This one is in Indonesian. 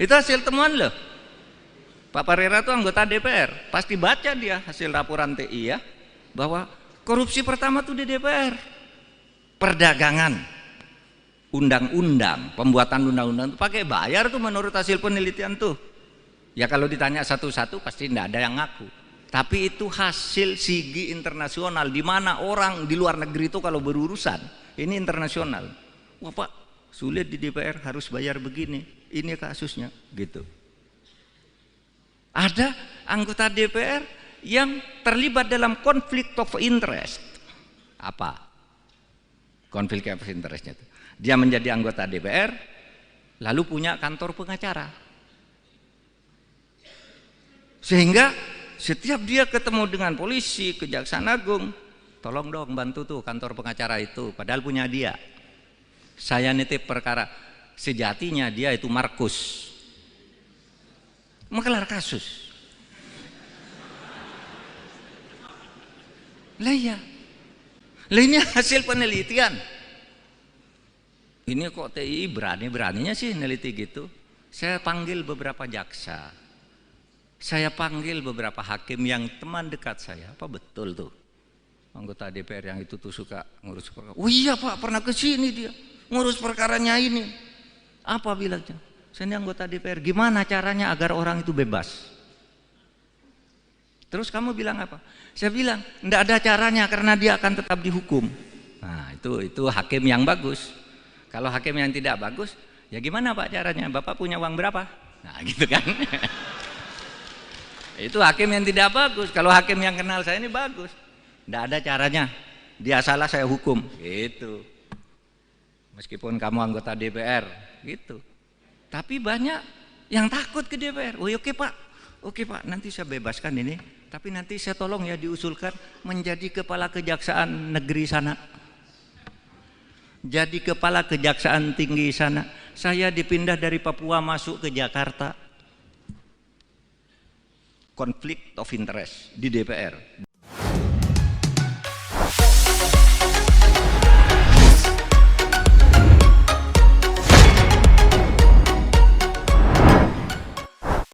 Itu hasil temuan loh. Pak Parera itu anggota DPR, pasti baca dia hasil laporan TI ya, bahwa korupsi pertama tuh di DPR. Perdagangan, undang-undang, pembuatan undang-undang itu pakai bayar tuh menurut hasil penelitian tuh. Ya kalau ditanya satu-satu pasti tidak ada yang ngaku. Tapi itu hasil sigi internasional, di mana orang di luar negeri itu kalau berurusan, ini internasional. Wah Pak, sulit di DPR, harus bayar begini, ini kasusnya, gitu. Ada anggota DPR yang terlibat dalam konflik of interest. Apa konflik of interestnya itu? Dia menjadi anggota DPR, lalu punya kantor pengacara. Sehingga setiap dia ketemu dengan polisi, Kejaksaan Agung, tolong dong bantu tuh kantor pengacara itu, padahal punya dia. Saya nitip perkara, sejatinya dia itu Markus, mengelar kasus. Lah ya, lah ini hasil penelitian. Ini kok TI berani-beraninya sih neliti gitu. Saya panggil beberapa jaksa, saya panggil beberapa hakim yang teman dekat saya. Apa betul tuh anggota DPR yang itu tuh suka ngurus perkara? Oh iya Pak, pernah ke sini dia ngurus perkaranya ini. Apa bilangnya? Saya ini anggota DPR, gimana caranya agar orang itu bebas? Terus kamu bilang apa? Saya bilang, enggak ada caranya karena dia akan tetap dihukum. Nah itu hakim yang bagus. Kalau hakim yang tidak bagus, ya gimana Pak caranya? Bapak punya uang berapa? Nah gitu kan. Itu hakim yang tidak bagus. Kalau hakim yang kenal saya ini bagus, enggak ada caranya. Dia salah saya hukum. Gitu. Meskipun kamu anggota DPR, gitu. Tapi banyak yang takut ke DPR. Oh oke Pak, nanti saya bebaskan ini. Tapi nanti saya tolong ya diusulkan menjadi kepala kejaksaan negeri sana. Jadi kepala kejaksaan tinggi sana. Saya dipindah dari Papua masuk ke Jakarta. Konflik of interest di DPR.